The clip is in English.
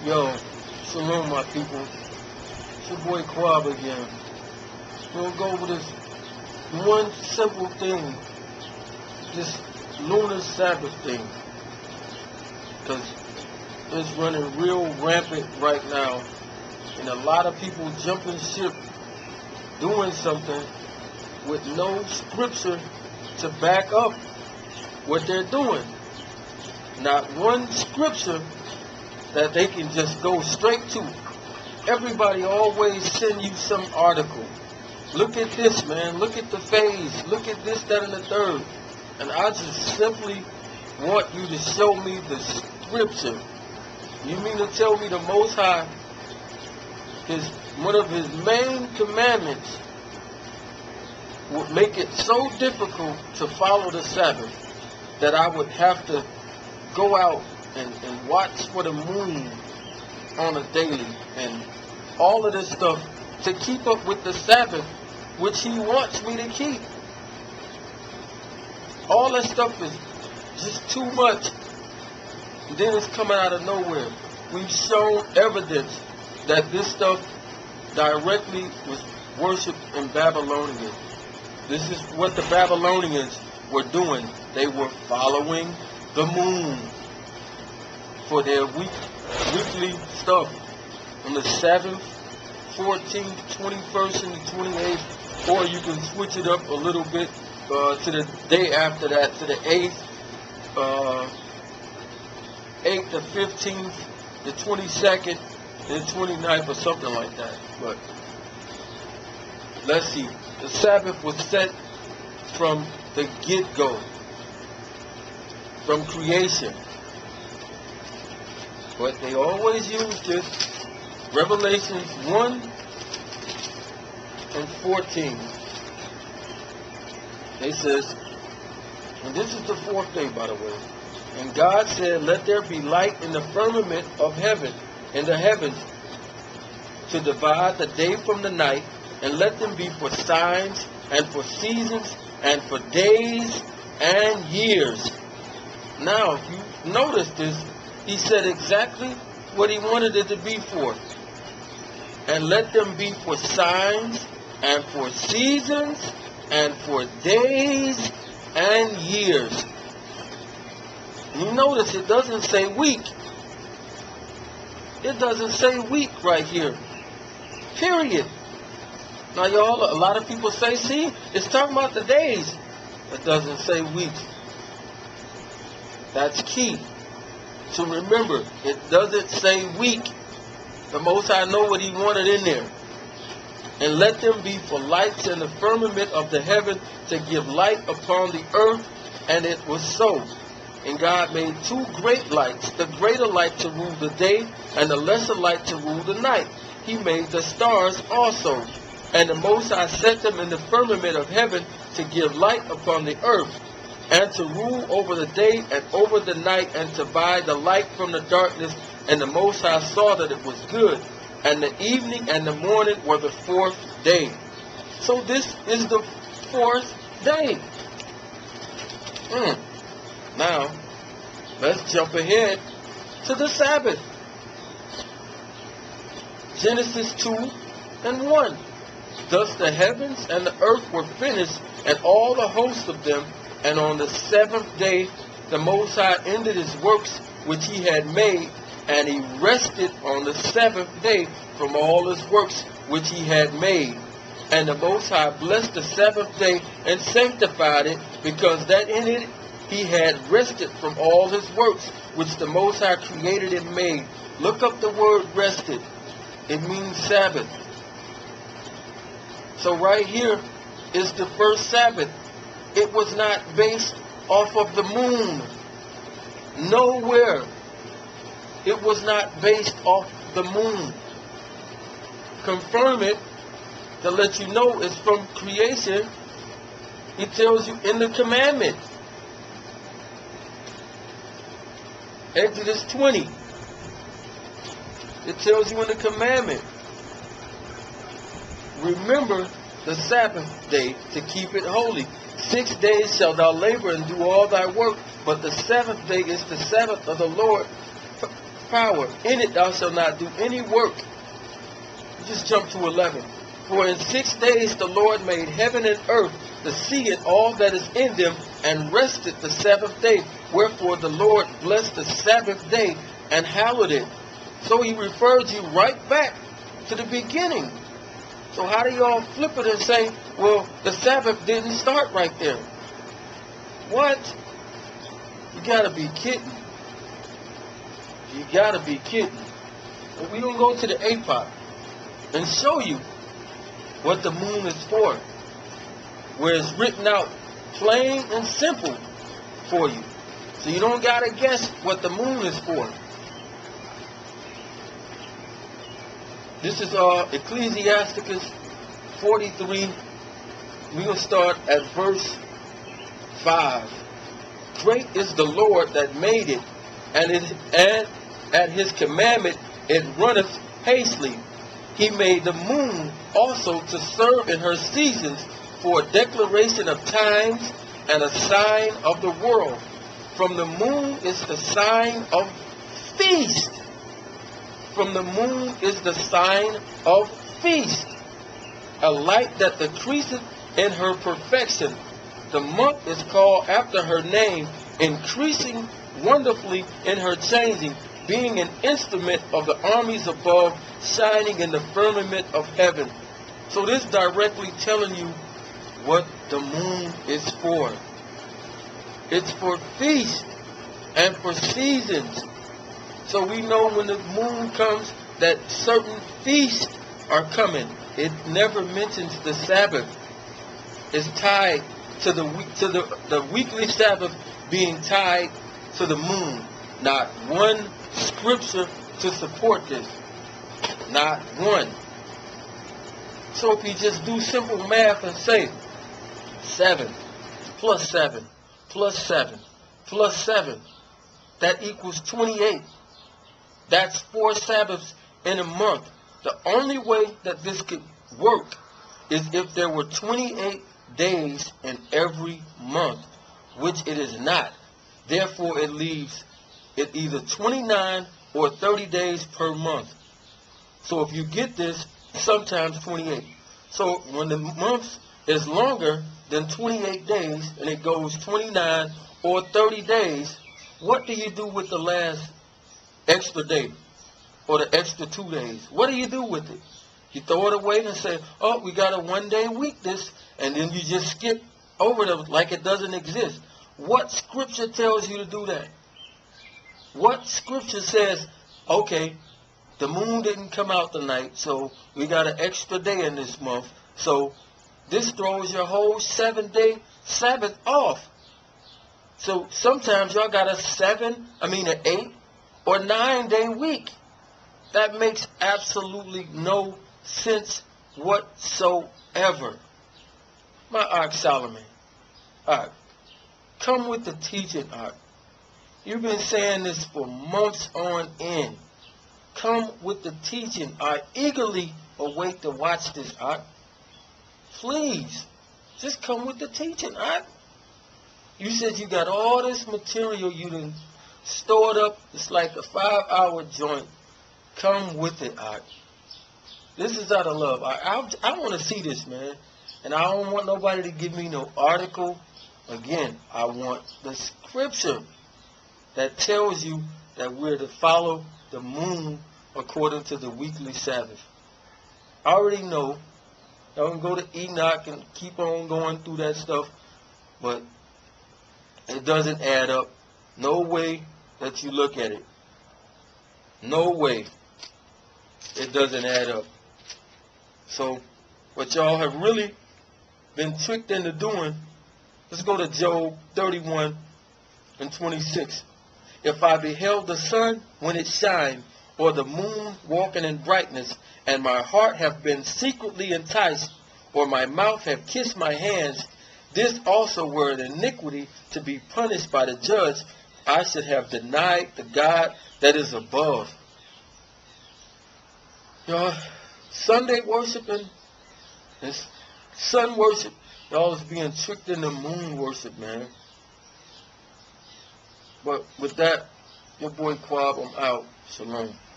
Yo, shalom my people. It's your boy Quab again. We'll go over this one simple thing, this Lunar Sabbath thing. Because it's running real rampant right now. And a lot of people jumping ship, doing something with no scripture to back up what they're doing. Not one scripture that they can just go straight to. Everybody always send you some article. Look at this, man. Look at the phase. Look at this, that, and the third. And I just simply want you to show me the scripture. You mean to tell me the Most High, one of his main commandments would make it so difficult to follow the Sabbath that I would have to go out and watch for the moon on a daily and all of this stuff to keep up with the Sabbath, which he wants me to keep. All that stuff is just too much. And then it's coming out of nowhere. We've shown evidence that this stuff directly was worshipped in Babylonia. This is what the Babylonians were doing. They were following the moon for their weekly stuff on the 7th, 14th, 21st, and the 28th, or you can switch it up a little bit to the day after that, to the 8th, 8th, the 15th, the 22nd, and the 29th, or something like that. But let's see. The Sabbath was set from the get-go, from creation. But they always use this, Revelations 1 and 14. They says, and this is the fourth day, by the way. And God said, let there be light in the firmament of heaven, in the heavens, to divide the day from the night, and let them be for signs, and for seasons, and for days, and years. Now, if you notice this, he said exactly what he wanted it to be for. And let them be for signs, and for seasons, and for days, and years. You notice it doesn't say week. It doesn't say week right here. Period. Now y'all, a lot of people say, see, it's talking about the days. It doesn't say weeks. That's key. So remember, it doesn't say week. The Most High know what he wanted in there. And let them be for lights in the firmament of the heaven to give light upon the earth. And it was so. And God made two great lights, the greater light to rule the day, and the lesser light to rule the night. He made the stars also. And the Most High set them in the firmament of heaven to give light upon the earth, and to rule over the day and over the night, and to divide the light from the darkness. And the Most High saw that it was good. And the evening and the morning were the fourth day. So this is the fourth day. Now, let's jump ahead to the Sabbath. Genesis 2 and 1. Thus the heavens and the earth were finished, and all the hosts of them. And on the seventh day the Most High ended his works which he had made, and he rested on the seventh day from all his works which he had made. And the Most High blessed the seventh day and sanctified it, because that in it he had rested from all his works which the Most High created and made. Look up the word rested. It means Sabbath. So right here is the first Sabbath. It was not based off of the moon. Nowhere. It was not based off the moon. Confirm it to let you know it's from creation. He tells you in the commandment. Exodus 20. It tells you in the commandment. Remember the Sabbath day to keep it holy. 6 days shalt thou labor and do all thy work, but the seventh day is the Sabbath of the Lord. power. In it thou shalt not do any work. Just jump to 11. For in 6 days the Lord made heaven and earth, the sea and all that is in them, and rested the Sabbath day. Wherefore the Lord blessed the Sabbath day and hallowed it. So he refers you right back to the beginning. So how do y'all flip it and say, well, the Sabbath didn't start right there? What? You gotta be kidding. You gotta be kidding. But we don't go to the APOC and show you what the moon is for, where it's written out plain and simple for you. So you don't gotta guess what the moon is for. This is Ecclesiasticus 43. We're going to start at verse 5. Great is the Lord that made it, and at his commandment it runneth hastily. He made the moon also to serve in her seasons, for a declaration of times and a sign of the world. From the moon is the sign of feast. From the moon is the sign of feast. A light that decreaseth in her perfection. The month is called after her name, increasing wonderfully in her changing, being an instrument of the armies above, shining in the firmament of heaven. So this directly telling you what the moon is for. It's for feast and for seasons. So we know when the moon comes that certain feasts are coming. It never mentions the Sabbath. It's tied to the weekly Sabbath being tied to the moon. Not one scripture to support this. Not one. So if you just do simple math and say 7 plus 7 plus 7 plus 7, that equals 28. That's 4 Sabbaths in a month. The only way that this could work is if there were 28 days in every month, which it is not. Therefore, it leaves it either 29 or 30 days per month. So if you get this, sometimes 28. So when the month is longer than 28 days and it goes 29 or 30 days, what do you do with the last extra day or the extra 2 days? What do you do with it? You throw it away and say, oh, we got a 1 day week this, and then you just skip over it like it doesn't exist. What scripture tells you to do that? What scripture says, okay, the moon didn't come out tonight, so we got an extra day in this month, so this throws your whole 7-day Sabbath off. So sometimes y'all got an 8 or 9 day week. That makes absolutely no sense whatsoever. My Ark Solomon, Ark, come with the teaching, Ark. You've been saying this for months on end. Come with the teaching. I eagerly await to watch this, Ark. Please, just come with the teaching, Ark. You said you got all this material you done stored up. It's like a 5-hour joint. Come with it, Ark. This is out of love. I want to see this, man. And I don't want nobody to give me no article. Again, I want the scripture that tells you that we're to follow the moon according to the weekly Sabbath. I already know. Y'all can go to Enoch and keep on going through that stuff. But it doesn't add up. No way that you look at it. No way. It doesn't add up. So, what y'all have really been tricked into doing, let's go to Job 31 and 26. If I beheld the sun when it shined, or the moon walking in brightness, and my heart have been secretly enticed, or my mouth have kissed my hands, this also were an iniquity to be punished by the judge. I should have denied the God that is above. Y'all, Sunday worshiping, this sun worship, y'all is being tricked into moon worship, man. But with that, Your boy Quab, I'm out. Shalom.